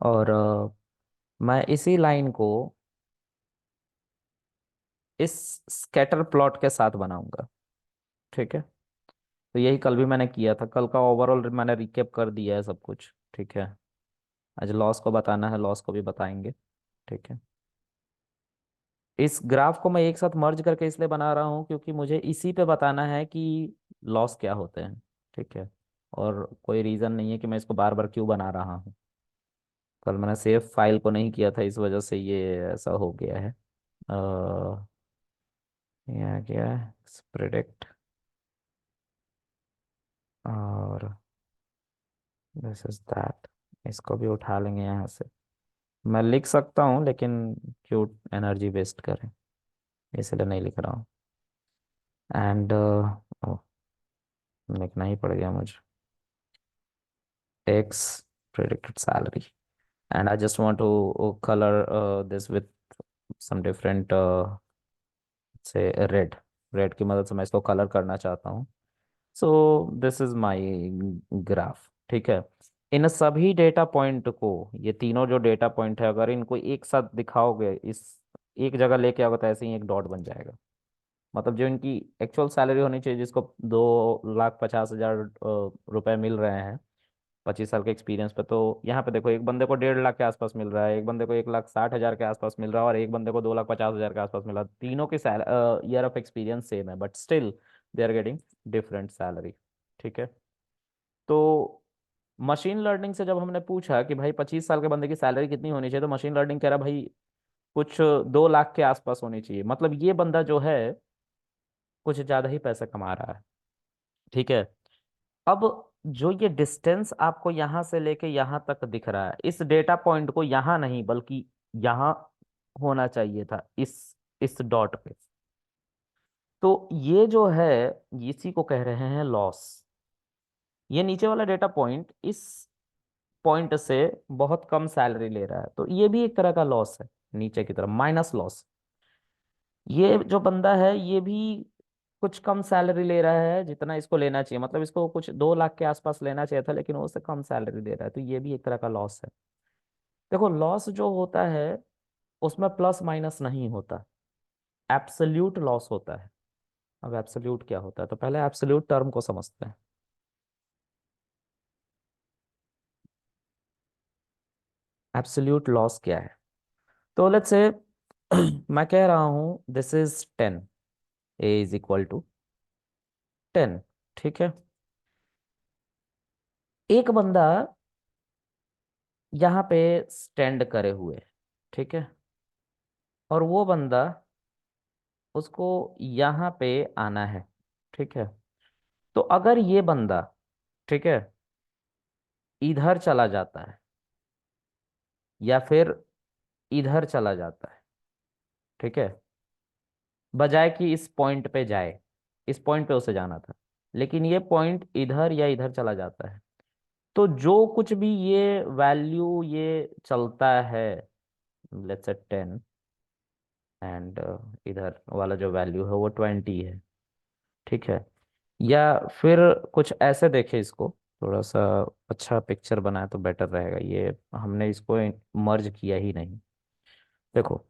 और मैं इसी लाइन को इस स्कैटर प्लॉट के साथ बनाऊंगा। ठीक है। तो यही कल भी मैंने किया था, कल का ओवरऑल मैंने रिकेप कर दिया है सब कुछ। ठीक है। आज लॉस को बताना है, लॉस को भी बताएंगे। ठीक है। इस ग्राफ को मैं एक साथ मर्ज करके इसलिए बना रहा हूँ क्योंकि मुझे इसी पे बताना है कि लॉस क्या होते हैं। ठीक है। और कोई रीज़न नहीं है कि मैं इसको बार बार क्यों बना रहा हूँ। कल मैंने सेव फाइल को नहीं किया था, इस वजह से ये ऐसा हो गया है। यहाँ क्या है, प्रिडिक्ट, और दिस इज दैट। इसको भी उठा लेंगे यहाँ से। मैं लिख सकता हूँ लेकिन क्यों एनर्जी वेस्ट करें, इसलिए नहीं लिख रहा हूँ। एंड लिखना ही पड़ गया मुझे, x predicted salary, and I just want to color this with some different से रेड। रेड की मदद से मैं इसको कलर करना चाहता हूँ। सो दिस इज माय ग्राफ। ठीक है। इन सभी डेटा पॉइंट को, ये तीनों जो डेटा पॉइंट है, अगर इनको एक साथ दिखाओगे, इस एक जगह लेके आओगे, तो ऐसे ही एक डॉट बन जाएगा। मतलब जो इनकी एक्चुअल सैलरी होनी चाहिए, जिसको 2,50,000 रुपए मिल रहे हैं 25 साल के एक्सपीरियंस पे, तो यहाँ पे देखो एक बंदे को 1.5 लाख के आसपास मिल रहा है, एक बंदे को 1,60,000 के आसपास मिल रहा है, और एक बंदे को 2,50,000 के आसपास मिल रहा है। तीनों की ईयर ऑफ एक्सपीरियंस सेम है, but still they are getting different salary. ठीक है। तो मशीन लर्निंग से जब हमने पूछा कि भाई 25 साल के बंदे की सैलरी कितनी होनी चाहिए, तो मशीन लर्निंग कह रहा भाई कुछ 2 लाख के आसपास होनी चाहिए। मतलब ये बंदा जो है कुछ ज्यादा ही पैसा कमा रहा है। ठीक है। अब जो ये डिस्टेंस आपको यहां से लेके यहां तक दिख रहा है, इस डेटा पॉइंट को यहां नहीं बल्कि यहां होना चाहिए था, इस डॉट पे। तो ये जो है, इसी को कह रहे हैं लॉस। ये नीचे वाला डेटा पॉइंट इस पॉइंट से बहुत कम सैलरी ले रहा है, तो ये भी एक तरह का लॉस है, नीचे की तरफ माइनस लॉस। ये जो बंदा है ये भी कुछ कम सैलरी ले रहा है जितना इसको लेना चाहिए, मतलब इसको कुछ 2 लाख के आसपास लेना चाहिए था, लेकिन वो उससे कम सैलरी ले रहा है, तो ये भी एक तरह का लॉस है। देखो लॉस जो होता है उसमें प्लस माइनस नहीं होता, एब्सोल्यूट लॉस होता है। अब एब्सोल्यूट क्या होता है, तो पहले एब्सोल्यूट टर्म को समझते हैं। एब्सोल्यूट लॉस क्या है? तो लेट्स से मैं कह रहा हूं this is 10, a is equal to 10। ठीक है। एक बंदा यहाँ पे स्टैंड करे हुए है। ठीक है। और वो बंदा, उसको यहाँ पे आना है। ठीक है। तो अगर ये बंदा, ठीक है, इधर चला जाता है या फिर इधर चला जाता है, ठीक है, बजाय कि इस पॉइंट पे जाए, इस पॉइंट पे उसे जाना था, लेकिन ये पॉइंट इधर या इधर चला जाता है, तो जो कुछ भी ये वैल्यू ये चलता है, लेट्स से 10, एंड इधर वाला जो वैल्यू है वो 20 है। ठीक है। या फिर कुछ ऐसे देखे इसको, थोड़ा सा अच्छा पिक्चर बनाए तो बेटर रहेगा, ये हमने इसको मर्ज किया ही नहीं। देखो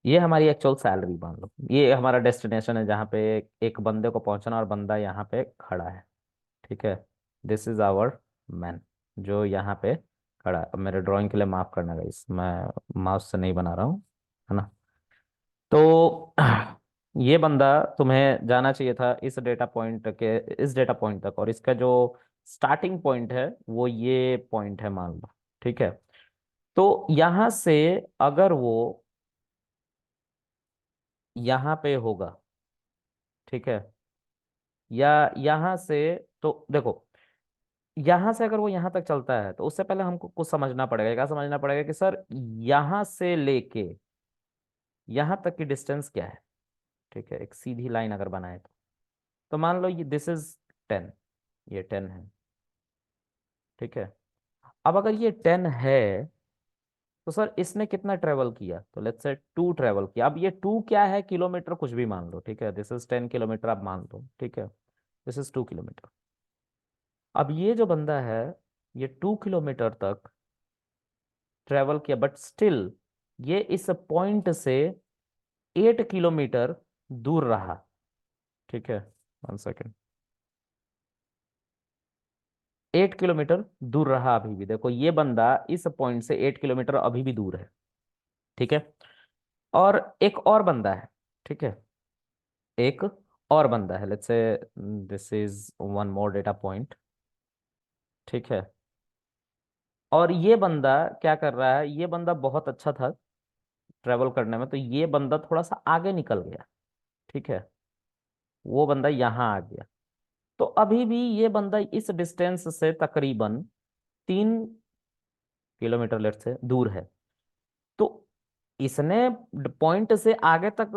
ये हमारी एक्चुअल सैलरी मान लो, ये हमारा डेस्टिनेशन है जहाँ पे एक बंदे को पहुंचना, और बंदा यहाँ पे खड़ा है। ठीक है। दिस इज आवर मैन, जो यहाँ पे खड़ा है। अब मेरे ड्राइंग के लिए माफ करना गाइस, मैं माउस से नहीं बना रहा हूँ, है ना। तो ये बंदा, तुम्हें जाना चाहिए था इस डेटा पॉइंट के, इस डेटा पॉइंट तक, और इसका जो स्टार्टिंग पॉइंट है वो ये पॉइंट है मान लो। ठीक है। तो यहां से अगर वो यहाँ पे होगा, ठीक है, या यहाँ से, तो देखो यहाँ से अगर वो यहाँ तक चलता है, तो उससे पहले हमको कुछ समझना पड़ेगा। क्या समझना पड़ेगा कि सर यहाँ से लेके यहाँ तक की डिस्टेंस क्या है। ठीक है। एक सीधी लाइन अगर बनाए तो मान लो ये दिस इज 10, ये 10 है। ठीक है। अब अगर ये 10 है, तो सर इसने कितना ट्रेवल किया, तो लेट्स से 2 ट्रेवल किया। अब ये 2 क्या है, किलोमीटर कुछ भी मान लो। ठीक है। दिस इज 10 किलोमीटर आप मान लो। ठीक है। This is 2 kilometre. अब ये जो बंदा है, ये 2 किलोमीटर तक ट्रेवल किया, बट स्टिल ये इस पॉइंट से 8 किलोमीटर दूर रहा। ठीक है, 1 सेकेंड। 8 किलोमीटर दूर रहा अभी भी, देखो ये बंदा इस पॉइंट से 8 किलोमीटर अभी भी दूर है। ठीक है। और एक और बंदा है। ठीक है, एक और बंदा है, let's say this is one more data point. ठीक है। और ये बंदा क्या कर रहा है, ये बंदा बहुत अच्छा था ट्रेवल करने में, तो ये बंदा थोड़ा सा आगे निकल गया। ठीक है, वो बंदा यहाँ आ गया। तो अभी भी ये बंदा इस डिस्टेंस से तकरीबन 3 किलोमीटर लेट से दूर है। तो इसने पॉइंट से आगे तक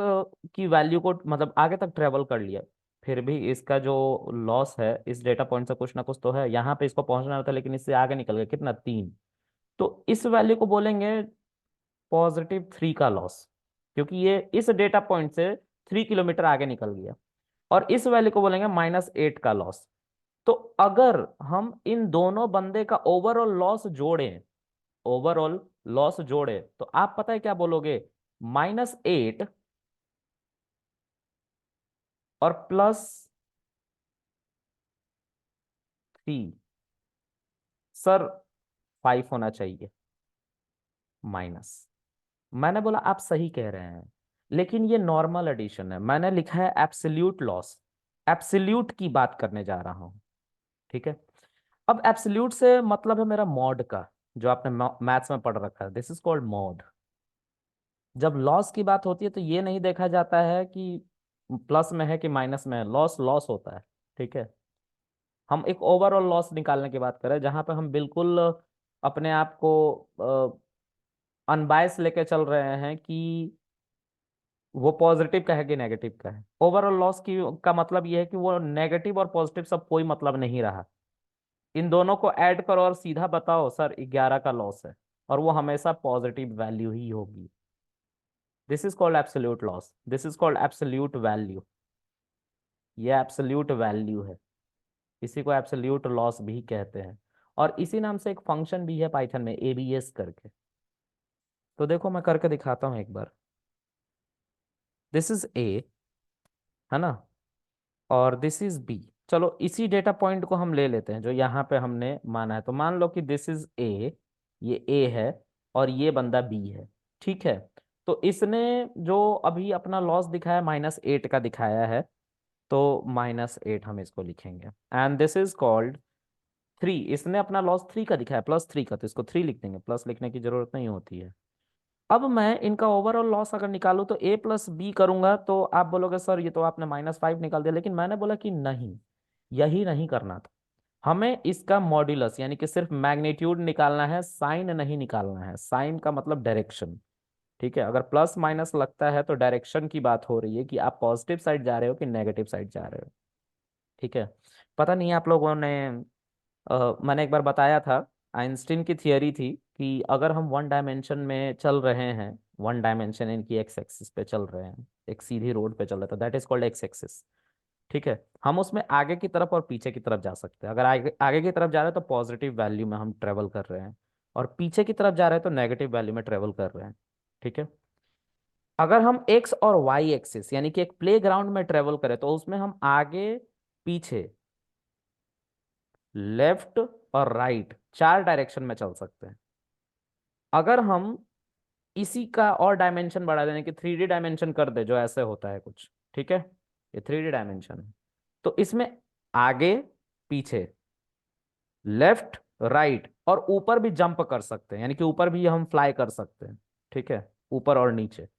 की वैल्यू को, मतलब आगे तक ट्रेवल कर लिया, फिर भी इसका जो लॉस है इस डेटा पॉइंट से कुछ ना कुछ तो है, यहाँ पे इसको पहुंचना होता है लेकिन इससे आगे निकल गया कितना, 3। तो इस वैल्यू को बोलेंगे +3 का लॉस, क्योंकि ये इस डेटा पॉइंट से 3 किलोमीटर आगे निकल गया। और इस वैल्यू को बोलेंगे -8 का लॉस। तो अगर हम इन दोनों बंदे का ओवरऑल लॉस जोड़ें, ओवरऑल लॉस जोड़े, तो आप पता है क्या बोलोगे, -8 और +3। सर 5 होना चाहिए माइनस। मैंने बोला आप सही कह रहे हैं, लेकिन ये नॉर्मल एडिशन है, मैंने लिखा है एब्सोल्यूट लॉस, एब्सोल्यूट की बात करने जा रहा हूं। ठीक है। अब एब्सोल्यूट से मतलब है मेरा मॉड का, जो आपने मैथ्स में पढ़ रखा है, दिस इज कॉल्ड मॉड। जब लॉस की बात होती है तो ये नहीं देखा जाता है कि प्लस में है कि माइनस में है, लॉस लॉस होता है। ठीक है। हम एक ओवरऑल लॉस निकालने की बात करें, जहां पे हम बिल्कुल अपने आप को अनबायस लेके चल रहे हैं कि वो पॉजिटिव का है कि नेगेटिव का है। ओवरऑल लॉस की का मतलब ये है कि वो नेगेटिव और पॉजिटिव सब कोई मतलब नहीं रहा। इन दोनों को ऐड करो और सीधा बताओ सर 11 का लॉस है, और वो हमेशा पॉजिटिव वैल्यू ही होगी। This is called absolute loss, this is called absolute value. ये एब्सोल्यूट वैल्यू है, इसी को एब्सोल्यूट लॉस भी कहते हैं। और इसी नाम से एक फंक्शन भी है पाइथन में, एबीएस करके। तो देखो मैं करके दिखाता हूँ एक बार। दिस इज ए, है ना, और दिस इज बी। चलो इसी डेटा पॉइंट को हम ले लेते हैं जो यहाँ पे हमने माना है। तो मान लो कि दिस इज ए, ये ए है, और ये बंदा बी है। ठीक है। तो इसने जो अभी अपना लॉस दिखाया -8 का दिखाया है, तो -8 हम इसको लिखेंगे। एंड दिस इज कॉल्ड 3, इसने अपना लॉस 3 का दिखाया, +3 का, तो इसको 3 लिख देंगे, प्लस लिखने की जरूरत नहीं होती है। अब मैं इनका ओवरऑल लॉस अगर निकालूं तो A+B करूंगा, तो आप बोलोगे सर ये तो आपने -5 निकाल दिया, लेकिन मैंने बोला कि नहीं, यही नहीं करना था। हमें इसका मॉड्यूलस यानी कि सिर्फ मैग्नीट्यूड निकालना है, साइन नहीं निकालना है। साइन का मतलब डायरेक्शन। ठीक है, अगर प्लस माइनस लगता है तो डायरेक्शन की बात हो रही है कि आप पॉजिटिव साइड जा रहे हो कि नेगेटिव साइड जा रहे हो। ठीक है। पता नहीं आप लोगों ने मैंने एक बार बताया था, आइंस्टीन की थियरी थी कि अगर हम 1 डायमेंशन में चल रहे हैं, 1 डायमेंशन इनकी एक्स एक्सिस पे चल रहे हैं, एक सीधी रोड पे चल रहा था, that is called x axis. ठीक है। हम उसमें आगे की तरफ और पीछे की तरफ जा सकते हैं। अगर आगे आगे की तरफ जा रहे हैं तो पॉजिटिव वैल्यू में हम ट्रेवल कर रहे हैं, और पीछे की तरफ जा रहे हैं तो नेगेटिव वैल्यू में ट्रेवल कर रहे हैं। ठीक है। अगर हम एक्स और वाई एक्सिस यानी कि एक प्ले ग्राउंड में ट्रेवल करें, तो उसमें हम आगे पीछे, लेफ्ट और राइट, 4 डायरेक्शन में चल सकते हैं। अगर हम इसी का और डायमेंशन बढ़ा देने की 3D डायमेंशन कर दे, जो ऐसे होता है कुछ, ठीक है, ये 3D डायमेंशन है, तो इसमें आगे पीछे, लेफ्ट राइट और ऊपर भी जंप कर सकते हैं, यानी कि ऊपर भी हम फ्लाई कर सकते हैं। ठीक है, ऊपर और नीचे।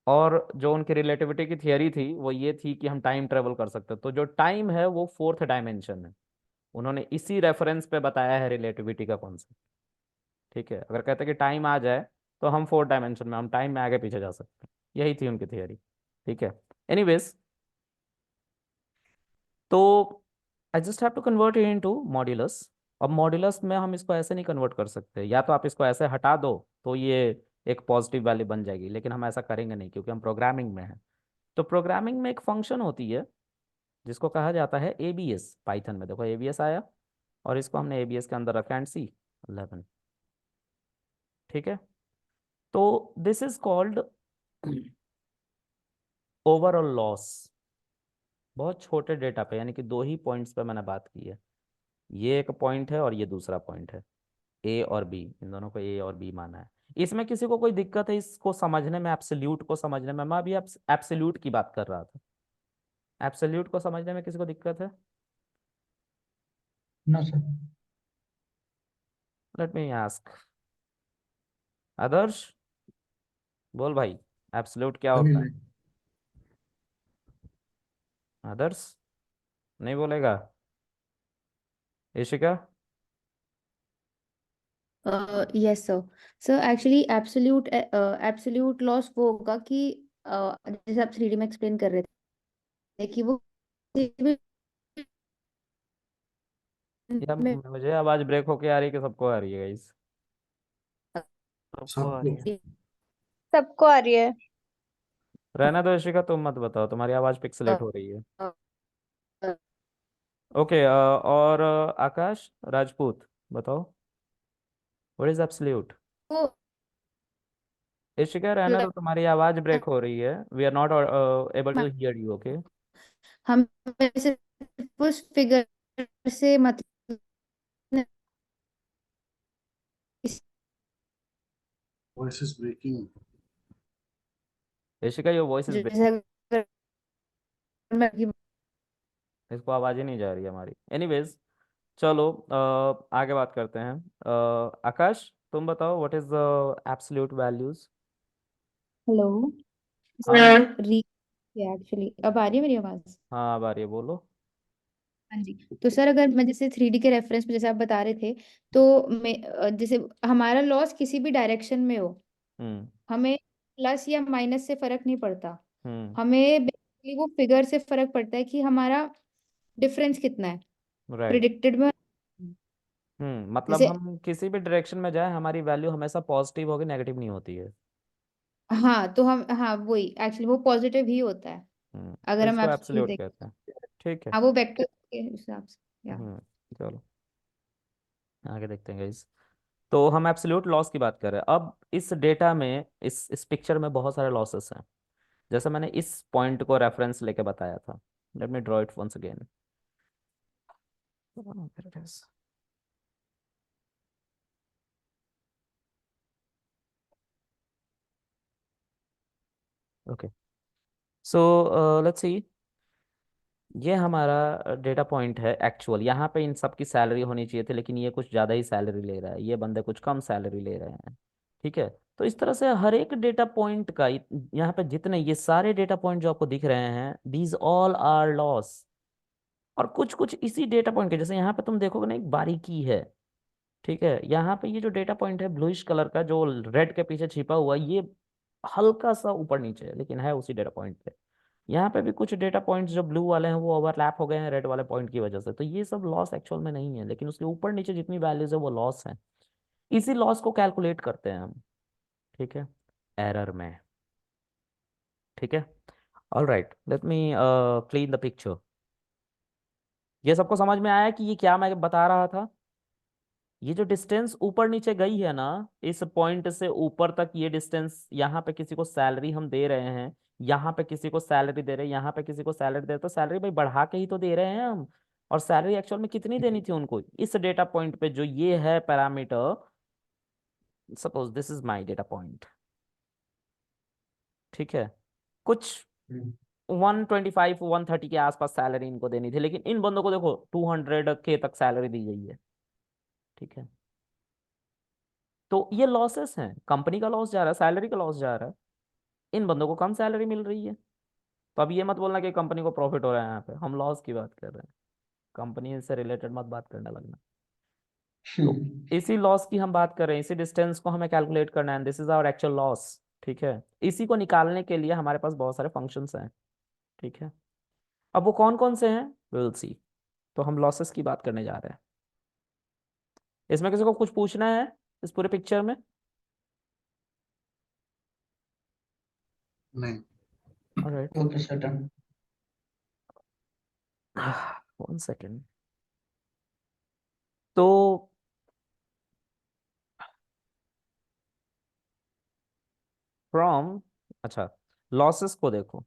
और जो उनकी रिलेटिविटी की थियरी थी वो ये थी कि हम टाइम ट्रेवल कर सकते हैं, तो जो टाइम है वो 4th डायमेंशन है। उन्होंने इसी रेफरेंस पे बताया है रिलेटिविटी का कॉन्सेप्ट। ठीक है, अगर कहते हैं कि टाइम आ जाए तो हम 4th डायमेंशन में, हम टाइम में आगे पीछे जा सकते हैं, यही थी उनकी थियरी। ठीक है। एनीवेज, तो I just have to convert it into modulus. अब मॉड्यूलस में हम इसको ऐसे नहीं कन्वर्ट कर सकते, या तो आप इसको ऐसे हटा दो तो ये एक पॉजिटिव वैल्यू बन जाएगी, लेकिन हम ऐसा करेंगे नहीं क्योंकि हम प्रोग्रामिंग में हैं। तो प्रोग्रामिंग में एक फंक्शन होती है, जिसको कहा जाता है एबीएस। पाइथन में देखो एबीएस आया, और इसको हमने एबीएस के अंदर रखा एंड सी 11। ठीक है, तो this is called overall loss. बहुत छोटे डेटा पे, यानी कि दो ही पॉइंट्स पे मैंने बात की है। ये एक पॉइंट है और ये दूसरा पॉइंट है, ए और बी, इन दोनों को ए और बी माना है। इसमें किसी को कोई दिक्कत है इसको समझने में, एब्सोल्यूट को समझने में? मैं अभी एब्सोल्यूट की बात कर रहा था। एब्सोल्यूट को समझने में किसी को दिक्कत है? No sir. Let me ask Adarsh, बोल भाई, एब्सोल्यूट क्या अभी होता है? नहीं। आदर्श नहीं बोलेगा? Ishika? Yes sir. Sir actually absolute absolute loss वो होगा कि जैसे आप 3D में एक्सप्लेन कर रहे थे कि वो किसी भी या में मुझे आवाज ब्रेक होके आ रही है कि सबको आ रही है गाइस? सबको आ सबको। रही है? सबको आ रही है। रहना दो इशिका, तुम मत बताओ, तुम्हारी आवाज पिक्सलेट हो रही है। ओके, और आकाश राजपूत, बताओ व्हाट इज एब्सोल्यूट? वो इशिका रहना दो, तुम्हारी आवाज ब्रेक हो रही है, we are not able to hear you. Okay, हम सिर्फ उस फिगर से मतलब voice is breaking. Ishika your voice is जैसे ब्रेकिंग। अगर मैं इसको आवाज ही नहीं जा रही है हमारी। एनीवेज, चलो आगे बात करते हैं। आकाश तुम बताओ what is absolute values? Hello. हाँ री एक्चुअली अब आ रही है मेरी आवाज? हाँ, अब आ रही है, बोलो। हाँ जी। तो सर अगर मैं जैसे 3D के रेफरेंस में जैसे आप बता रहे थे, तो जैसे हमारा लॉस किसी भी डायरेक्शन में हो, हम्म। हमें प्लस या माइनस से फर्क नहीं पड़ता। हम्म। हमें बेसिकली वो फिगर से फर्क पड़ता है कि हमारा डिफरेंस कितना है राइट। प्रिडिक्टेड में। मतलब जैसे हम किसी भी डायरेक्शन में जाए, हमारी वैल्यू हमेशा पॉजिटिव होगी, नेगेटिव नहीं होती है। हाँ, तो हम हाँ वही एक्चुअली वो पॉजिटिव ही होता है तो अगर हम इसको एब्सोल्यूट एब्सोल्यूट देखें। कहते हैं। ठीक है। हाँ, वो वेक्टर के हिसाब से या हम्म। चलो आगे देखते हैं गाइस। तो हम एब्सोल्यूट लॉस की बात कर रहे हैं। अब इस डेटा में, इस पिक्चर में बहुत सारे लॉसेस हैं, जैसे मैंने इस पॉइंट को रेफरेंस लेके बताया था। Let me draw it once again. Okay, so let's see, ये हमारा डेटा पॉइंट है एक्चुअल। यहाँ पे इन सब की सैलरी होनी चाहिए थी, लेकिन ये कुछ ज़्यादा ही सैलरी ले रहा है, ये बंदे कुछ कम सैलरी ले रहे हैं। ठीक है, तो इस तरह से हर एक डेटा पॉइंट का यहाँ पे जितने ये सारे डेटा पॉइंट जो आपको दिख रहे हैं, दीज ऑल आर लॉस। और कुछ कुछ इसी डेटा पॉइंट के, जैसे यहाँ पे तुम देखोगे ना, एक बारीकी है। ठीक है, यहाँ पे ये जो डेटा पॉइंट है ब्लूइश कलर का, जो रेड के पीछे छिपा हुआ है, ये हल्का सा ऊपर नीचे है, लेकिन है उसी डेटा पॉइंट पे। यहाँ पे भी कुछ डेटा पॉइंट्स जो ब्लू वाले हैं वो ओवरलैप हो गए हैं रेड वाले पॉइंट की वजह से, तो ये सब लॉस एक्चुअल में नहीं है, लेकिन उसके ऊपर नीचे जितनी वैल्यूज है वो लॉस है। इसी लॉस को कैलकुलेट करते हैं हम, ठीक है, एरर में। ठीक है, all right, let me clean the picture. ये सबको समझ में आया कि ये क्या मैं बता रहा था? ये जो डिस्टेंस ऊपर नीचे गई है ना, इस पॉइंट से ऊपर तक ये डिस्टेंस, यहाँ पे किसी को सैलरी हम दे रहे हैं, यहाँ पे किसी को सैलरी दे रहे हैं, यहाँ पे किसी को सैलरी दे रहे हैं, तो सैलरी भाई बढ़ा के ही तो दे रहे हैं हम। और सैलरी एक्चुअल में कितनी देनी थी उनको? इस डेटा पॉइंट पे जो ये है parameter, suppose this is my data point, ठीक है, कुछ 125 130 के आसपास सैलरी इनको देनी थी, लेकिन इन बंदों को देखो 200 के तक सैलरी दी गई है। ठीक है, तो ये लॉसेस हैं, कंपनी का लॉस जा रहा है, सैलरी का लॉस जा रहा है, इन बंदों को कम सैलरी मिल रही है। तो अब ये मत बोलना कि कंपनी को प्रॉफिट हो रहा है, यहाँ पे हम लॉस की बात कर रहे हैं। कंपनी से रिलेटेड मत बात करने लगना। तो इसी लॉस की हम बात कर रहे हैं, इसी डिस्टेंस को हमें कैलकुलेट करना है, this is our actual loss. ठीक है, इसी को निकालने के लिए हमारे पास बहुत सारे फंक्शंस हैं। ठीक है, अब वो कौन कौन से हैं, विल सी। तो हम लॉसेस की बात करने जा रहे हैं। इसमें किसी को कुछ पूछना है इस पूरे पिक्चर में? नहीं। Alright, okay sir, done. One second. तो फ्रॉम, अच्छा, लॉसेस को देखो।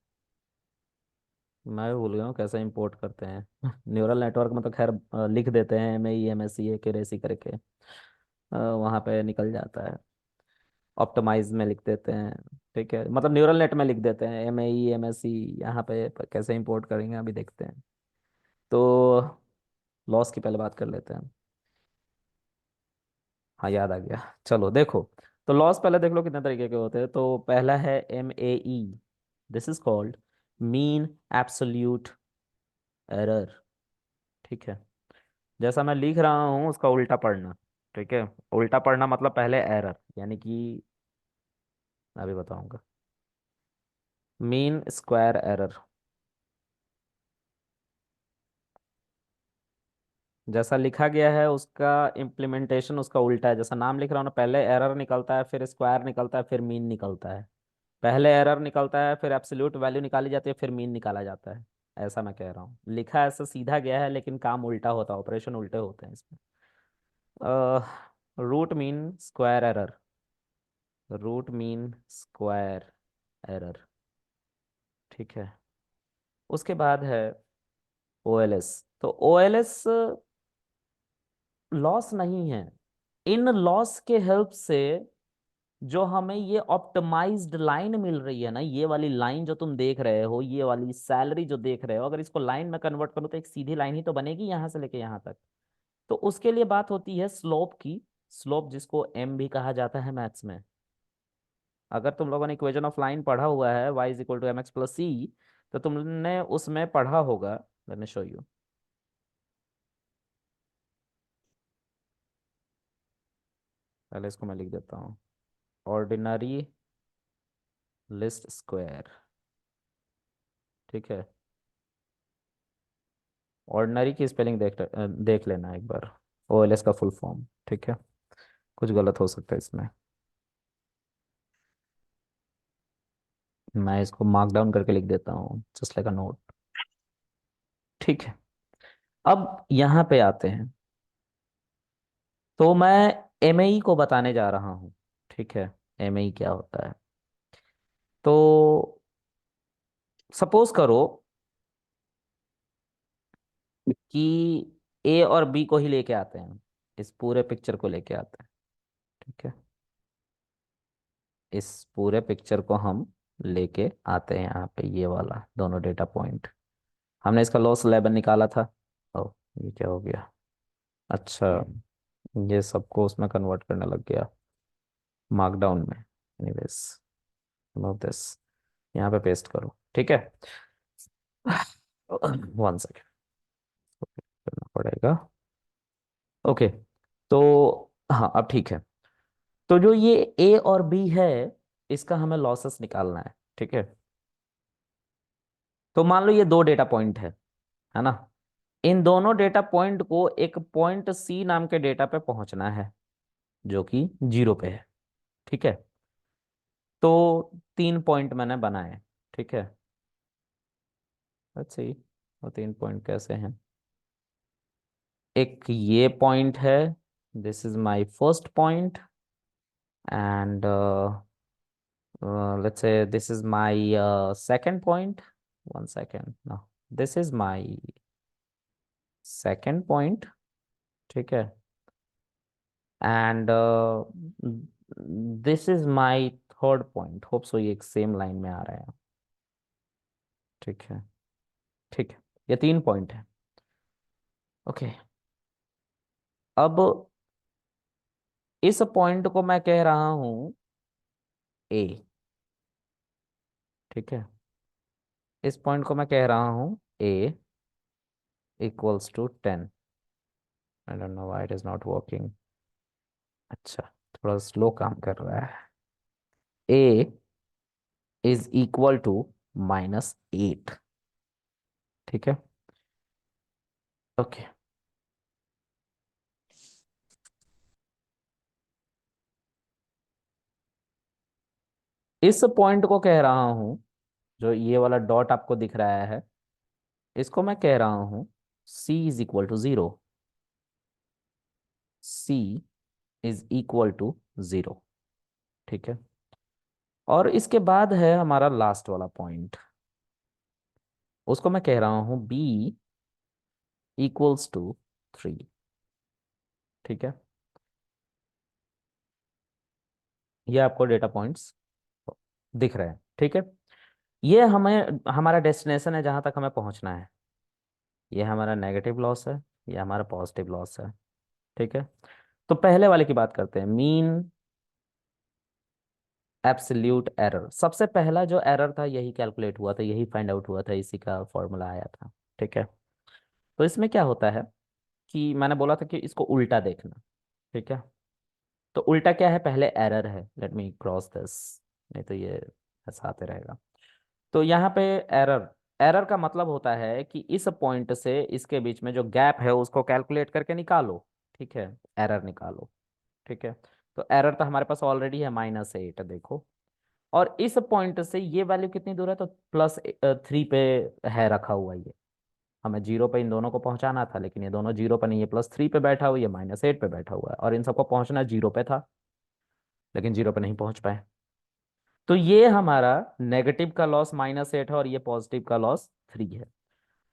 मैं भी भूल गया हूँ कैसे इंपोर्ट करते हैं। न्यूरल नेटवर्क में तो खैर लिख देते हैं MAE MSE एक्यूरेसी करके, वहाँ पे निकल जाता है। ऑप्टिमाइज में लिख देते हैं, ठीक है, मतलब न्यूरल नेट में लिख देते हैं MAE MSE। यहाँ पे कैसे इंपोर्ट करेंगे अभी देखते हैं। तो लॉस की पहले बात कर लेते हैं। हाँ, याद आ गया। चलो देखो, तो लॉस पहले देख लो कितने तरीके के होते हैं। तो पहला है MAE, this is called mean absolute error. ठीक है, जैसा मैं लिख रहा हूँ उसका उल्टा पढ़ना। ठीक है, उल्टा पढ़ना मतलब पहले एरर, यानी कि अभी बताऊंगा। मीन स्क्वायर एरर, जैसा लिखा गया है उसका इम्प्लीमेंटेशन उसका उल्टा है। जैसा नाम लिख रहा हूँ ना, पहले एरर निकलता है, फिर स्क्वायर निकलता है, फिर मीन निकलता है। पहले एरर निकलता है, फिर एब्सोल्यूट वैल्यू निकाली जाती है, फिर मीन निकाला जाता है। ऐसा मैं कह रहा हूँ, लिखा ऐसा सीधा गया है लेकिन काम उल्टा होता है, ऑपरेशन उल्टे होते हैं इसमें। Root mean square error, root mean square error. ठीक है, उसके बाद है OLS। तो OLS लॉस नहीं है। इन लॉस के हेल्प से जो हमें ये ऑप्टिमाइज्ड लाइन मिल रही है ना, ये वाली लाइन जो तुम देख रहे हो, ये वाली सैलरी जो देख रहे हो, अगर इसको लाइन में कन्वर्ट करूँ तो एक सीधी लाइन ही तो बनेगी यहाँ से लेके यहाँ तक। तो उसके लिए बात होती है स्लोप की। स्लोप जिसको M भी कहा जाता है मैथ्स में। अगर तुम लोगों ने इक्वेशन ऑफ लाइन पढ़ा हुआ है, y = mx + c, तो तुमने उसमें पढ़ा होगा। Let me show you. पहले इसको मैं लिख देता हूँ, ऑर्डिनरी लिस्ट स्क्वायर। ठीक है, ऑर्डिनरी की स्पेलिंग देख लेना एक बार, OLS का फुल फॉर्म। ठीक है, कुछ गलत हो सकता है इसमें। मैं इसको मार्क डाउन करके लिख देता हूँ, जस्ट लाइक अ नोट। ठीक है, अब यहाँ पे आते हैं। तो मैं MAE को बताने जा रहा हूँ। ठीक है, MAE क्या होता है। तो सपोज करो कि A और B को ही लेके आते हैं, इस पूरे पिक्चर को लेके आते हैं। ठीक है, इस पूरे पिक्चर को हम लेके आते हैं यहाँ पे, ये वाला दोनों डेटा पॉइंट। हमने इसका लॉस 11 निकाला था। ओ, ये क्या हो गया। अच्छा, ये सबको उसमें कन्वर्ट करने लग गया मार्कडाउन में। एनीवेज, दिस यहाँ पे पेस्ट करो। ठीक है, वन सेकेंड करना पड़ेगा। ओके, तो हाँ, अब ठीक है। तो जो ये A और B है, इसका हमें लॉसेस निकालना है। ठीक है, तो मान लो ये दो डेटा पॉइंट है ना। इन दोनों डेटा पॉइंट को एक पॉइंट C नाम के डेटा पे पहुंचना है, जो कि 0 पे है। ठीक है, तो 3 पॉइंट मैंने बनाए। ठीक है, लेट्स सी वो 3 पॉइंट कैसे हैं। एक ये पॉइंट है, this is my first point, and let's say this is my second point. One second, no, this is my second point. ठीक है, and this is my third point. Hope so ये एक same line में आ रहा है। ठीक है, ठीक है, ये 3 पॉइंट है। ओके, अब इस पॉइंट को मैं कह रहा हूं A। ठीक है, इस पॉइंट को मैं कह रहा हूं A = 10। I don't know why it is not working. अच्छा, थोड़ा स्लो काम कर रहा है। A = -8। ठीक है, ओके, इस पॉइंट को कह रहा हूं, जो ये वाला डॉट आपको दिख रहा है, इसको मैं कह रहा हूं c is equal to 0। c is equal to 0। ठीक है। और इसके बाद है हमारा लास्ट वाला पॉइंट, उसको मैं कह रहा हूं b इक्वल्स टू 3। ठीक है। ये आपको डेटा पॉइंट्स दिख रहे हैं। ठीक है। ये हमें हमारा डेस्टिनेशन है जहां तक हमें पहुंचना है। ये हमारा नेगेटिव लॉस है, ये हमारा पॉजिटिव लॉस है। ठीक है। तो पहले वाले की बात करते हैं, मीन एब्सोल्यूट एरर। सबसे पहला जो एरर था यही कैलकुलेट हुआ था, यही फाइंड आउट हुआ था, इसी का फॉर्मूला आया था। ठीक है। तो इसमें क्या होता है कि मैंने बोला था कि इसको उल्टा देखना। ठीक है। तो उल्टा क्या है, पहले एरर है, लेट मी क्रॉस दिस, नहीं तो ये ऐसा आते रहेगा। तो यहाँ पे एरर, एरर का मतलब होता है कि इस पॉइंट से इसके बीच में जो गैप है उसको कैलकुलेट करके निकालो। ठीक है। एरर निकालो। ठीक है। तो एरर तो हमारे पास ऑलरेडी है -8, देखो। और इस पॉइंट से ये वैल्यू कितनी दूर है, तो +3 पे है रखा हुआ ये। हमें 0 पे इन दोनों को पहुंचाना था, लेकिन ये दोनों 0 पे नहीं है, +3 पे बैठा हुआ, ये -8 पे बैठा हुआ है, और इन सबको पहुंचना 0 पे था, लेकिन 0 पे नहीं पहुंच पाए। तो ये हमारा नेगेटिव का लॉस -8 है और ये पॉजिटिव का लॉस 3 है।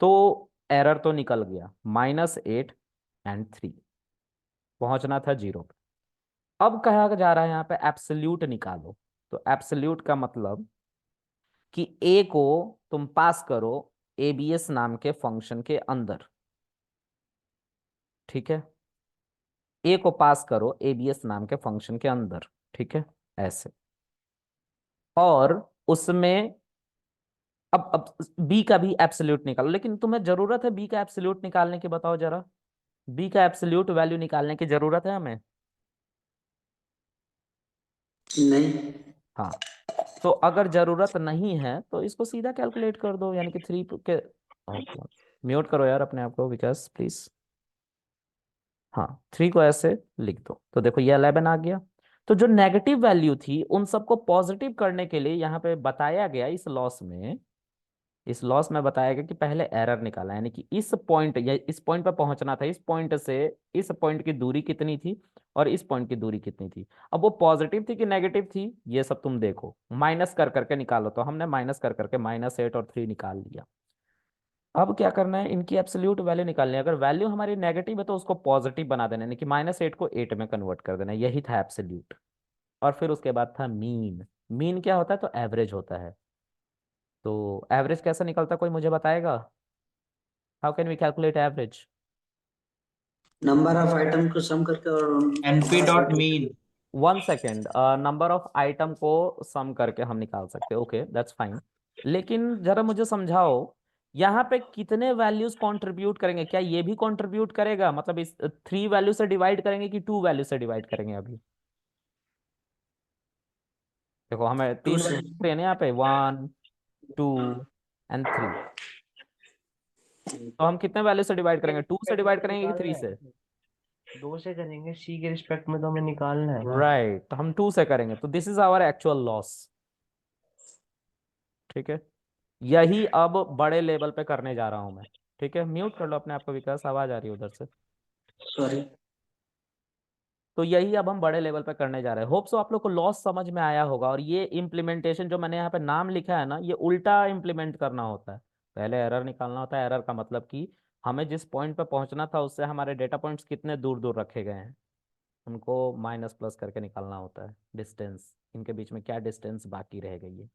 तो एरर तो निकल गया, -8 एंड 3, पहुंचना था 0 पे। अब कहा जा रहा है यहाँ पे एब्सोल्यूट निकालो। तो एब्सोल्यूट का मतलब कि ए को तुम पास करो एबीएस नाम के फंक्शन के अंदर। ठीक है। ए को पास करो एबीएस नाम के फंक्शन के अंदर। ठीक है। ऐसे। और उसमें अब बी का भी एब्सोल्यूट निकालो, लेकिन तुम्हें जरूरत है बी का एब्सोल्यूट निकालने की, बताओ जरा। बी का एब्सोल्यूट वैल्यू निकालने की जरूरत है हमें? नहीं। हाँ। तो अगर जरूरत नहीं है तो इसको सीधा कैलकुलेट कर दो, यानी कि 3 के। म्यूट करो यार अपने आप को विकास प्लीज। हाँ, 3 को ऐसे लिख दो, तो देखो ये 11 आ गया। तो जो नेगेटिव वैल्यू थी उन सबको पॉजिटिव करने के लिए यहाँ पे बताया गया, इस लॉस में बताया गया कि पहले एरर निकाला, यानी कि इस पॉइंट या इस पॉइंट पर पहुंचना था, इस पॉइंट से इस पॉइंट की दूरी कितनी थी और इस पॉइंट की दूरी कितनी थी। अब वो पॉजिटिव थी कि नेगेटिव थी, ये सब तुम देखो, माइनस कर करके निकालो। तो हमने माइनस कर करके -8 और 3 निकाल लिया। अब क्या करना है, इनकी एब्सोल्यूट वैल्यू निकालनी है। अगर वैल्यू हमारी नेगेटिव है तो उसको पॉजिटिव बना देना, यानी कि -8 को 8 में कन्वर्ट कर देना, यही था एब्सोल्यूट। और फिर उसके बाद था मीन। मीन क्या होता है, तो एवरेज होता है। तो एवरेज कैसे निकलता है, कोई मुझे बताएगा? How can we calculate average? Number of item को सम करके और np dot mean. 1 second, number of item को सम करके हम निकाल सकते हैं, ओके दैट्स फाइन। लेकिन जरा मुझे समझाओ, यहाँ पे कितने वैल्यूज कंट्रीब्यूट करेंगे? क्या ये भी कंट्रीब्यूट करेगा, मतलब इस 3 वैल्यू से डिवाइड करेंगे कि 2 वैल्यू से डिवाइड करेंगे? अभी देखो हमें 3 से वैल्यू है ना यहाँ पे, 1 2 एंड 3। तो हम कितने वैल्यू से डिवाइड करेंगे, 2 से डिवाइड करेंगे कि 3 से? 2 से करेंगे, सी के रिस्पेक्ट में तो हमें निकालना है ना। राइट, तो हम 2 से करेंगे, तो this is our actual loss. ठीक है। यही अब बड़े लेवल पे करने जा रहा हूं मैं। ठीक है। म्यूट कर लो अपने आप को विकास, आवाज आ रही है उधर से। सॉरी। तो यही अब हम बड़े लेवल पे करने जा रहे हैं। होप सो आप लोग को लॉस समझ में आया होगा। और ये इम्प्लीमेंटेशन जो मैंने यहाँ पे नाम लिखा है ना, ये उल्टा इम्प्लीमेंट करना होता है। पहले एरर निकालना होता है। एरर का मतलब कि हमें जिस पॉइंट पे पहुंचना था उससे हमारे डेटा पॉइंट्स कितने दूर दूर रखे गए हैं, उनको माइनस प्लस करके निकालना होता है। डिस्टेंस, इनके बीच में क्या डिस्टेंस बाकी रह गई है,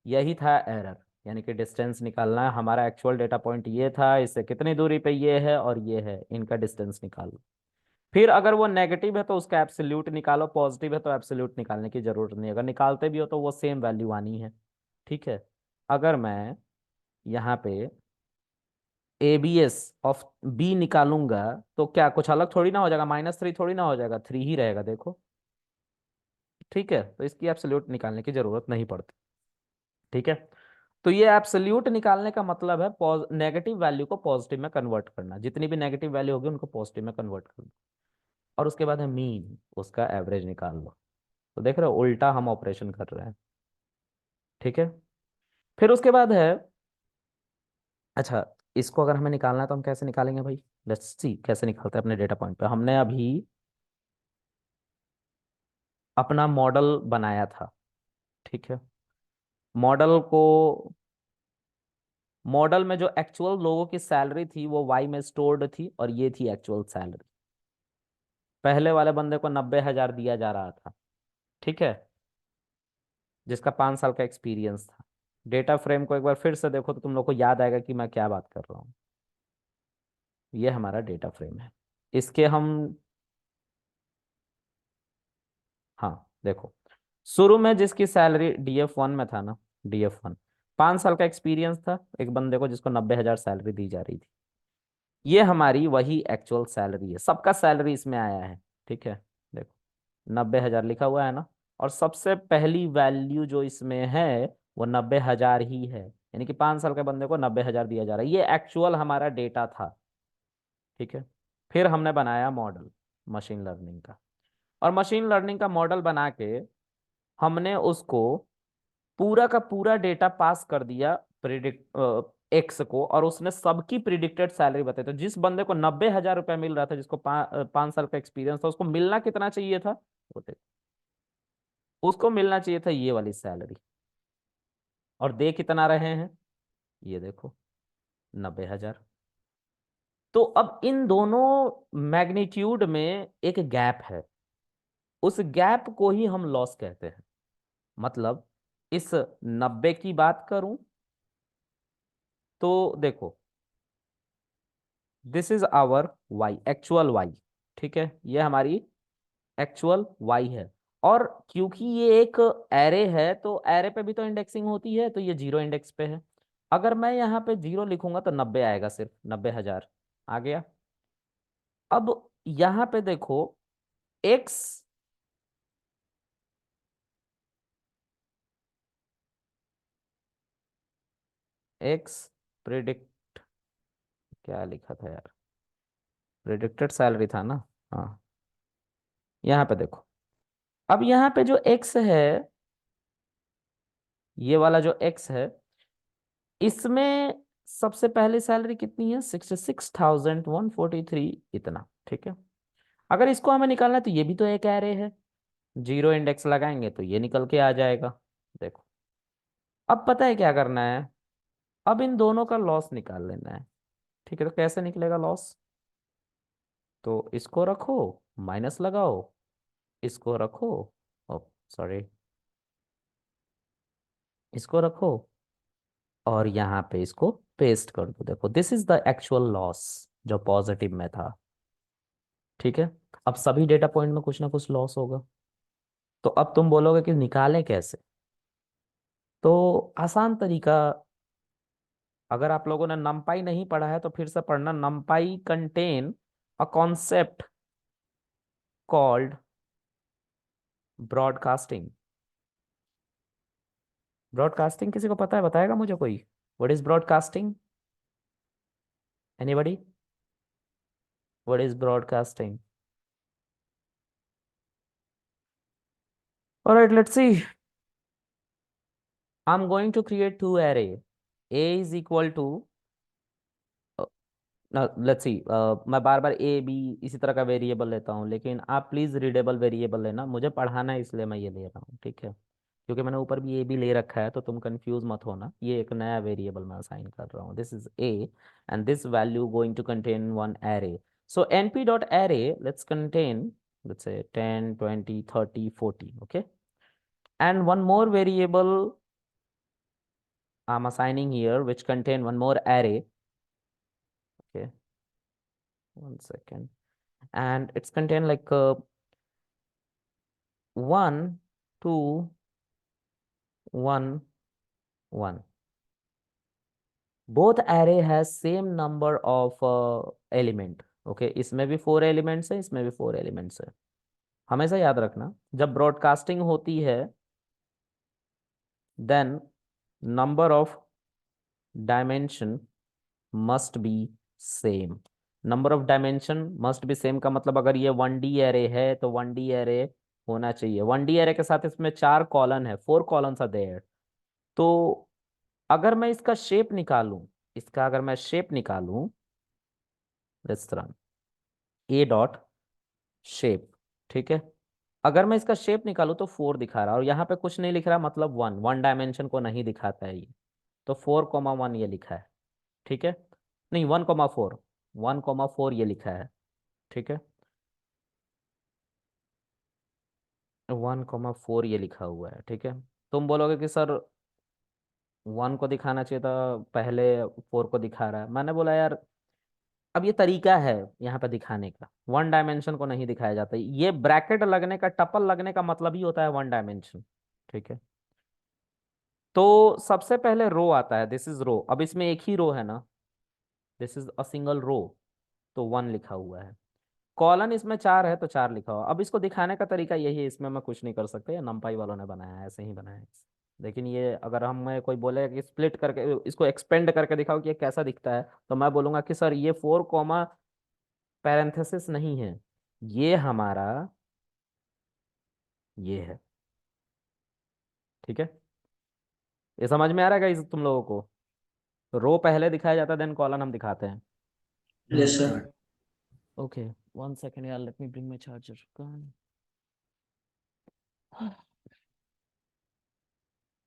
यही था एरर। यानी कि डिस्टेंस निकालना है। हमारा एक्चुअल डेटा पॉइंट ये था, इससे कितनी दूरी पे ये है और ये है, इनका डिस्टेंस निकालो। फिर अगर वो नेगेटिव है तो उसका एब्सोल्यूट निकालो, पॉजिटिव है तो एब्सोल्यूट निकालने की जरूरत नहीं। अगर निकालते भी हो तो वो सेम वैल्यू आनी है। ठीक है। अगर मैं यहाँ पे एबीएस ऑफ बी निकालूंगा तो क्या कुछ अलग थोड़ी ना हो जाएगा, -3 थोड़ी ना हो जाएगा, 3 ही रहेगा, देखो। ठीक है। तो इसकी एब्सोल्यूट निकालने की जरूरत नहीं पड़ती। ठीक है। तो ये एब्सोल्यूट निकालने का मतलब है नेगेटिव वैल्यू को पॉजिटिव में कन्वर्ट करना, जितनी भी नेगेटिव वैल्यू होगी उनको पॉजिटिव में कन्वर्ट कर दो। और उसके बाद है मीन, उसका एवरेज निकाल लो। तो देख रहे हो, उल्टा हम ऑपरेशन कर रहे हैं। ठीक है। फिर उसके बाद है अच्छा, इसको अगर हमें निकालना है तो हम कैसे निकालेंगे भाई? लेट्स सी कैसे निकालते हैं अपने डेटा पॉइंट पे। हमने अभी अपना मॉडल बनाया था, ठीक है। मॉडल को मॉडल में जो एक्चुअल लोगों की सैलरी थी वो वाई में स्टोर्ड थी, और ये थी एक्चुअल सैलरी। पहले वाले बंदे को 90,000 दिया जा रहा था, ठीक है, जिसका 5 साल का एक्सपीरियंस था। डेटा फ्रेम को एक बार फिर से देखो तो तुम लोग को याद आएगा कि मैं क्या बात कर रहा हूँ। ये हमारा डेटा फ्रेम है। इसके हम, हाँ देखो, शुरू में जिसकी सैलरी DF1 में था ना, DF1, 5 साल का एक्सपीरियंस था एक बंदे को, जिसको 90,000 सैलरी दी जा रही थी। ये हमारी वही एक्चुअल सैलरी है, सबका सैलरी इसमें आया है, ठीक है। देखो 90,000 लिखा हुआ है ना, और सबसे पहली वैल्यू जो इसमें है वो 90,000 ही है, यानी कि 5 साल के बंदे को 90,000 दिया जा रहा है। ये एक्चुअल हमारा डेटा था, ठीक है। फिर हमने बनाया मॉडल मशीन लर्निंग का, और मशीन लर्निंग का मॉडल बना के हमने उसको पूरा का पूरा डेटा पास कर दिया प्रिडिक्ट एक्स को, और उसने सबकी प्रिडिक्टेड सैलरी बताई। तो जिस बंदे को 90,000 रुपया मिल रहा था, जिसको 5 साल का एक्सपीरियंस था, उसको मिलना कितना चाहिए था? वो देखो, उसको मिलना चाहिए था ये वाली सैलरी। और दे कितना रहे हैं? ये देखो, 90,000। तो अब इन दोनों मैग्नीट्यूड में एक गैप है, उस गैप को ही हम लॉस कहते हैं। मतलब इस 90 की बात करूं तो देखो, this is our Y, actual Y, ठीक है। ये हमारी एक्चुअल वाई है। और क्योंकि ये एक एरे है, तो एरे पे भी तो इंडेक्सिंग होती है, तो ये 0 इंडेक्स पे है। अगर मैं यहाँ पे 0 लिखूंगा तो 90 आएगा, सिर्फ 90,000 आ गया। अब यहाँ पे देखो, एक्स एक्स प्रिडिक्ट, क्या लिखा था यार, प्रिडिक्टेड सैलरी था ना, हाँ। यहाँ पे देखो, अब यहाँ पे जो एक्स है, ये वाला जो एक्स है, इसमें सबसे पहली सैलरी कितनी है? 66,143, इतना, ठीक है। अगर इसको हमें निकालना है तो ये भी तो एक एरे है, 0 इंडेक्स लगाएंगे तो ये निकल के आ जाएगा। देखो, अब पता है क्या करना है? अब इन दोनों का लॉस निकाल लेना है, ठीक है। तो कैसे निकलेगा लॉस? तो इसको रखो, माइनस लगाओ, इसको रखो, ओ सॉरी, इसको रखो, और यहाँ पे इसको पेस्ट कर दो। देखो, this is the actual loss जो पॉजिटिव में था, ठीक है। अब सभी डेटा पॉइंट में कुछ ना कुछ लॉस होगा। तो अब तुम बोलोगे कि निकालें कैसे? तो आसान तरीका, अगर आप लोगों ने नमपाई नहीं पढ़ा है तो फिर से पढ़ना। नमपाई contain a concept called broadcasting. Broadcasting किसी को पता है? बताएगा मुझे कोई? What is broadcasting? Anybody? What is broadcasting? Alright, let's see. I'm going to create two array. A is equal to, let's see, मैं बार बार ए बी इसी तरह का वेरिएबल लेता हूँ, लेकिन आप प्लीज रीडेबल वेरिएबल लेना, मुझे पढ़ाना है इसलिए मैं ये ले रहा हूँ, ठीक है। क्योंकि मैंने ऊपर भी ए बी ले रखा है, तो तुम कंफ्यूज मत होना। ये एक नया वेरिएबल मैं असाइन कर रहा हूँ, this is a, and this value going to contain one array. So np dot array let's contain, let's say 10 20 30 40, okay, and one more variable I'm assigning here, which contain one more array. Okay, 1 second, and it's contain like 1 2 1 1. Both array has same number of element. Okay, इसमें भी 4 elements है, इसमें भी 4 elements है। हमेशा याद रखना, जब ब्रॉडकास्टिंग होती है then number of dimension must be same. Number of dimension must be same का मतलब, अगर ये 1D एरे है तो 1D एरे होना चाहिए। 1D एरे के साथ इसमें 4 कॉलन है, 4 कॉलम्स आर देयर। तो अगर मैं इसका शेप निकालूं, इसका अगर मैं शेप निकालूं, इस तरह ए डॉट शेप, ठीक है। अगर मैं इसका शेप निकालूं तो 4 दिखा रहा है, और यहाँ पे कुछ नहीं लिख रहा, मतलब वन डायमेंशन को नहीं दिखाता है ये। तो 4,1 ये लिखा है, ठीक है। नहीं, 1,4, 1,4 ये लिखा है, ठीक है। 1,4 ये लिखा हुआ है, ठीक है। तुम बोलोगे कि सर 1 को दिखाना चाहिए था, पहले 4 को दिखा रहा है। मैंने बोला यार, अब ये तरीका है यहाँ पे दिखाने का, वन डायमेंशन को नहीं दिखाया जाता। ये ब्रैकेट लगने का, टपल लगने का मतलब ही होता है वन डायमेंशन, ठीक है। तो सबसे पहले रो आता है, दिस इज रो। अब इसमें एक ही रो है ना, this is a single row, तो 1 लिखा हुआ है। कॉलन इसमें 4 है तो 4 लिखा हुआ। अब इसको दिखाने का तरीका यही है, इसमें मैं कुछ नहीं कर सकता, ये नंपाई वालों ने बनाया है, ऐसे ही बनाया है। लेकिन ये अगर हमें कोई बोले कि स्प्लिट करके इसको एक्सपेंड करके दिखाओ कि ये कैसा दिखता है, तो मैं बोलूंगा कि सर ये 4 कॉमा पैरेंथेसिस नहीं है, ये हमारा ये है, ठीक है। ये समझ में आ रहा है गाइस तुम लोगों को? रो पहले दिखाया जाता है, देन कॉलन हम दिखाते हैं। Yes sir. ओके, 1 सेकेंड यार, let me bring my charger.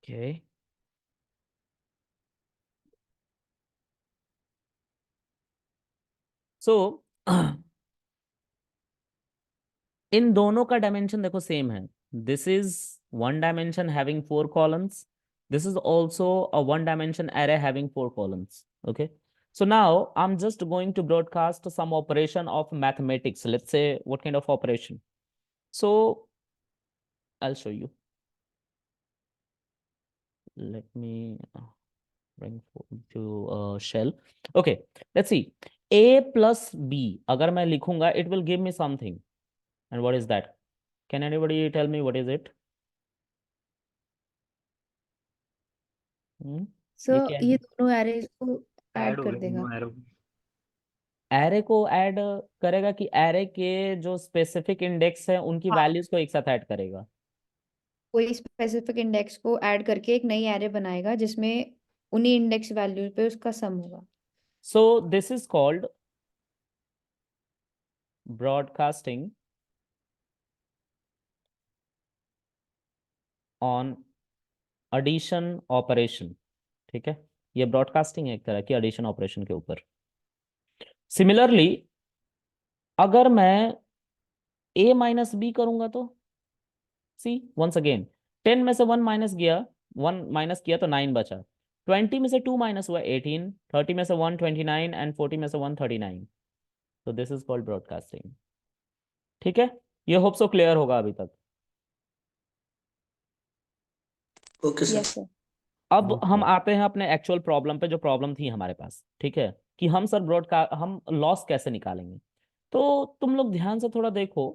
Okay, so इन दोनों का डायमेंशन देखो सेम है। This is one dimension having 4 columns, this is also a one dimension array having 4 columns. Okay, so now I'm just going to broadcast some operation of mathematics. Let's say what kind of operation. So I'll show you. Let me bring to shell. Okay, let's see. A plus B अगर मैं लिखूंगा, it will give me something. And what is that? Can anybody tell me what is it? सो ये क्या ये है? दोनों arrays को add add हो कर गए देगा। दोनों एरो। एरे को ऐड करेगा कि एरे के जो स्पेसिफिक इंडेक्स है उनकी हाँ, वैल्यूज को एक साथ ऐड करेगा? कोई स्पेसिफिक इंडेक्स को ऐड करके एक नई एरे बनाएगा जिसमें उन्हीं इंडेक्स वैल्यू पे उसका सम होगा। So this is called broadcasting on addition operation, ठीक है। ये ब्रॉडकास्टिंग है एक तरह की एडिशन ऑपरेशन के ऊपर। सिमिलरली अगर मैं a माइनस बी करूंगा तो सी वंस अगेन, 10 में से 1 माइनस गया, 1 माइनस किया तो 9 बचा। 20 में से 2 माइनस हुआ 18, 30 में से 1 29, एंड 40 में से 1 39। तो दिस इज कॉल्ड ब्रॉडकास्टिंग, ठीक है। ये होप सो क्लियर होगा अभी तक। Okay sir. Yes sir. अब हम Okay. आते हैं अपने एक्चुअल प्रॉब्लम पे, जो प्रॉब्लम थी हमारे पास, ठीक है। कि हम सर ब्रॉडकास्ट, हम लॉस कैसे निकालेंगे। तो तुम लोग ध्यान से थोड़ा देखो,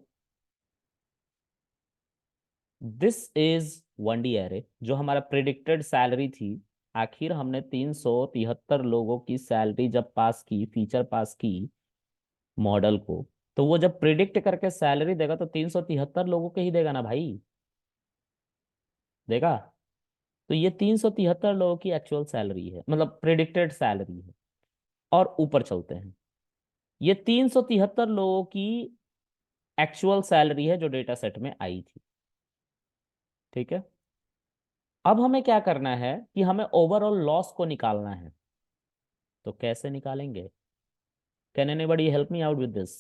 दिस इज 1D एरे, जो हमारा प्रिडिक्टेड सैलरी थी। आखिर हमने 373 लोगों की सैलरी जब पास की, फीचर पास की मॉडल को, तो वो जब प्रिडिक्ट करके सैलरी देगा तो 373 लोगों के ही देगा ना भाई, देगा। तो ये 373 लोगों की एक्चुअल सैलरी है, मतलब प्रिडिक्टेड सैलरी है। और ऊपर चलते हैं, ये 373 लोगों की एक्चुअल सैलरी है जो डेटा सेट में आई थी, ठीक है। अब हमें क्या करना है कि हमें ओवरऑल लॉस को निकालना है। तो कैसे निकालेंगे? Can anybody help me out with this?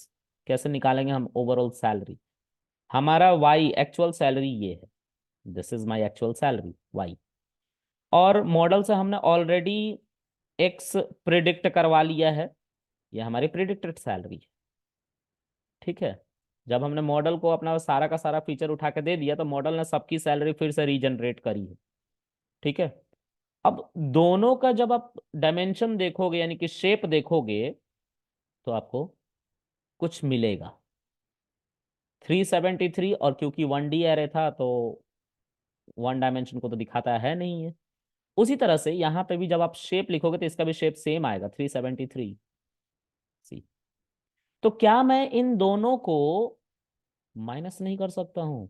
कैसे निकालेंगे हम ओवरऑल सैलरी? हमारा वाई एक्चुअल सैलरी ये है, this is my actual salary Y. और मॉडल से हमने ऑलरेडी एक्स प्रिडिक्ट करवा लिया है, ये हमारी प्रिडिक्टेड सैलरी है, ठीक है। जब हमने मॉडल को अपना सारा का सारा फीचर उठा के दे दिया, तो मॉडल ने सबकी सैलरी फिर से रीजनरेट करी है, ठीक है। अब दोनों का जब आप डायमेंशन देखोगे, यानी कि शेप देखोगे, तो आपको कुछ मिलेगा 373। और क्योंकि 1D एरे था तो वन डायमेंशन को तो दिखाता है नहीं है। उसी तरह से यहाँ पे भी जब आप शेप लिखोगे तो इसका भी शेप सेम आएगा, 373 सी। तो क्या मैं इन दोनों को माइनस नहीं कर सकता हूं?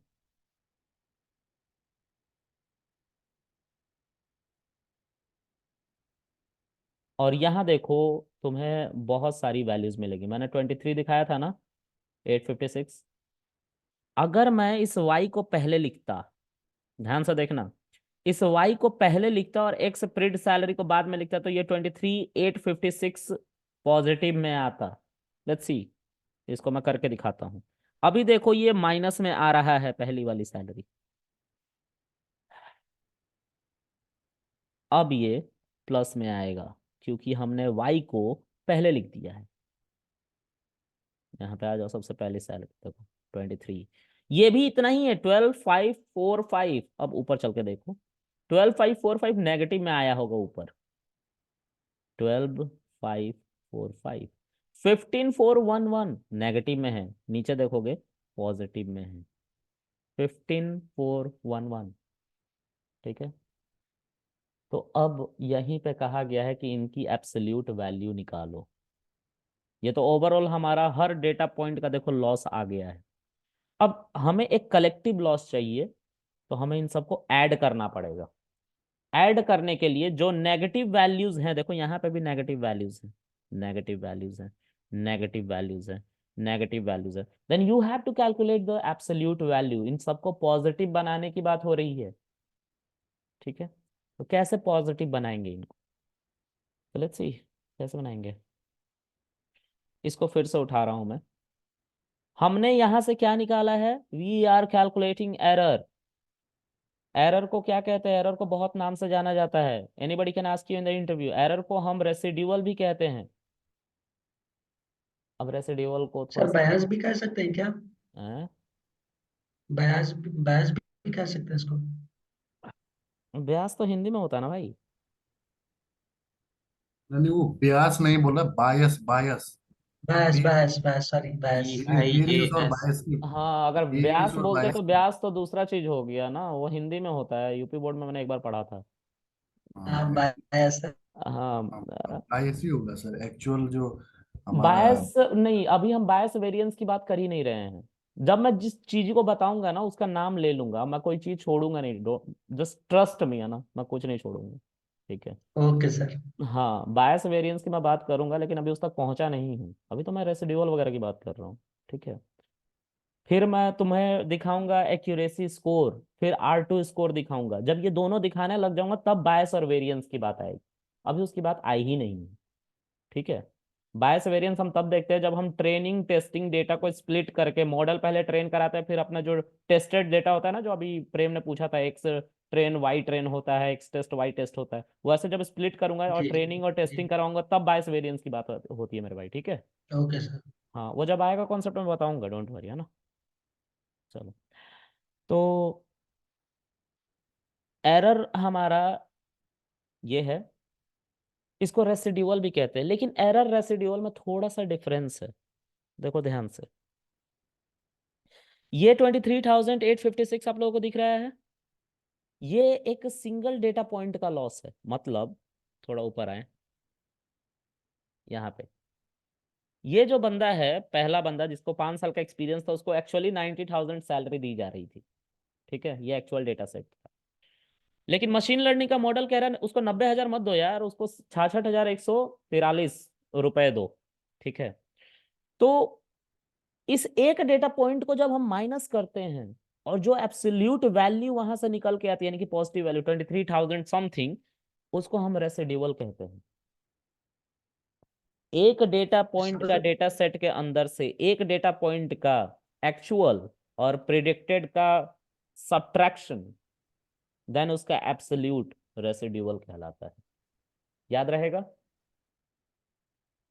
और यहाँ देखो तुम्हें बहुत सारी वैल्यूज मिलेगी। मैंने 23 दिखाया था ना, 856। अगर मैं इस y को पहले लिखता, ध्यान से देखना, इस y को पहले लिखता और x प्रिंट सैलरी को बाद में लिखता, तो ये 23,856 पॉजिटिव में आता। लेट्स सी, इसको मैं करके दिखाता हूँ। अभी देखो ये माइनस में आ रहा है पहली वाली सैलरी, अब ये प्लस में आएगा क्योंकि हमने y को पहले लिख दिया है। यहाँ पे आ जाओ, सबसे पहले सैलरी देखो 23, ये भी इतना ही है 12,545। अब ऊपर चल के देखो, 12,545 नेगेटिव में आया होगा ऊपर, 12,545। 15,411 नेगेटिव में है, नीचे देखोगे पॉजिटिव में है 15,411। ठीक है, तो अब यहीं पे कहा गया है कि इनकी एब्सोल्यूट वैल्यू निकालो। ये तो ओवरऑल हमारा हर डेटा पॉइंट का देखो लॉस आ गया है। अब हमें एक कलेक्टिव लॉस चाहिए, तो हमें इन सबको ऐड करना पड़ेगा। ऐड करने के लिए जो नेगेटिव वैल्यूज हैं, देखो यहाँ पे भी नेगेटिव वैल्यूज हैं, नेगेटिव वैल्यूज हैं, नेगेटिव वैल्यूज हैं, नेगेटिव वैल्यूज है, then you have to calculate the absolute value. इन सबको पॉजिटिव बनाने की बात हो रही है। ठीक है, तो कैसे पॉजिटिव बनाएंगे इनको, तो लेट्स सी कैसे बनाएंगे। इसको फिर से उठा रहा हूं मैं। हमने यहां से क्या निकाला है, we are calculating error. Error को क्या कहते हैं, एरर को बहुत नाम से जाना जाता है। Anybody can ask you in the interview, error को हम रेसिड्यूअल भी कहते हैं। अब रेसिड्यूअल को थोड़ा सर सा बयास भी कह सकते हैं क्या? हैं? बयास भी कह सकते हैं इसको? ब्यास तो हिंदी में होता है ना भाई। नहीं वो ब्यास नहीं बोला, बायस बायस। बयास सॉरी बयास। वेरियंस और BIAS। बायस की, हाँ, अगर वेरियंस ब्यास और बोलते बायस तो की। ब्यास तो दूसरा चीज हो गया ना, वो हिंदी में होता है, यूपी बोर्ड में मैंने एक बार पढ़ा था। हाँ हाँ, बयास। हाँ, बायस ही होगा सर, एक्चुअल जो हमारा। बायस नहीं, अभी हम बायस वेरिएंस की बात कर ही नहीं रहे हैं। जब मैं जिस चीज को बताऊंगा ना उसका नाम ले लूंगा, मैं कोई चीज छोड़ूंगा नहीं। जस्ट ट्रस्ट मी, है ना, मैं कुछ नहीं छोड़ूंगा। ठीक है, ओके सर। हाँ, बायस वेरिएंस की मैं बात करूंगा, लेकिन अभी उस तक पहुंचा नहीं हूँ। अभी तो मैं रेसिड्यूअल वगैरह की बात कर रहा हूँ। ठीक है, फिर मैं तुम्हें दिखाऊंगा एक्यूरेसी स्कोर, फिर R2 स्कोर दिखाऊंगा। जब ये दोनों दिखाने लग जाऊंगा तब बायस और वेरिएंस की बात आएगी। अभी उसकी बात आई ही नहीं है। ठीक है, बायस वेरिएंस हम तब देखते हैं जब हम ट्रेनिंग टेस्टिंग डेटा को स्प्लिट करके मॉडल पहले ट्रेन कराते हैं, फिर अपना जो टेस्टेड डेटा होता है ना, जो अभी प्रेम ने पूछा था, एक्स ट्रेन वाई ट्रेन होता है, एक्स टेस्ट वाई टेस्ट होता है, वैसे जब स्प्लिट करूंगा और जी ट्रेनिंग और जी। टेस्टिंग कराऊंगा तब बायस वेरिएंस की बात होती है मेरे भाई। ठीक है, ओके सर। हाँ, वो जब आएगा कॉन्सेप्ट में बताऊंगा, डोंट वरी, है ना। चलो, तो एरर हमारा ये है, इसको रेसिड्यूअल भी कहते हैं, लेकिन एरर रेसिड्यूअल में थोड़ा सा डिफरेंस है। देखो ध्यान से, ये 23,856 आप लोगों को दिख रहा है, ये एक सिंगल डेटा पॉइंट का लॉस है। मतलब थोड़ा ऊपर आए, यहाँ पे ये जो बंदा है, पहला बंदा जिसको 5 साल का एक्सपीरियंस था, उसको एक्चुअली 90,000 सैलरी दी जा रही थी। ठीक है, ये एक्चुअल डेटा सेट था, लेकिन मशीन लर्निंग का मॉडल कह रहा है उसको 90,000 मत दो यार, उसको 66,143 दो। ठीक है, तो इस एक डेटा पॉइंट को जब हम माइनस करते हैं और जो एब्सोल्यूट वैल्यू वहां से निकल के आती है, यानी कि पॉजिटिव वैल्यू 23,000 समथिंग, उसको हम रेसिड्यूअल कहते हैं। एक डेटा पॉइंट का सर डेटा सेट के अंदर से एक डेटा पॉइंट का एक्चुअल और प्रिडिक्टेड का सब्ट्रैक्शन, देन उसका एब्सोल्यूट रेसिड्यूअल कहलाता है। याद रहेगा।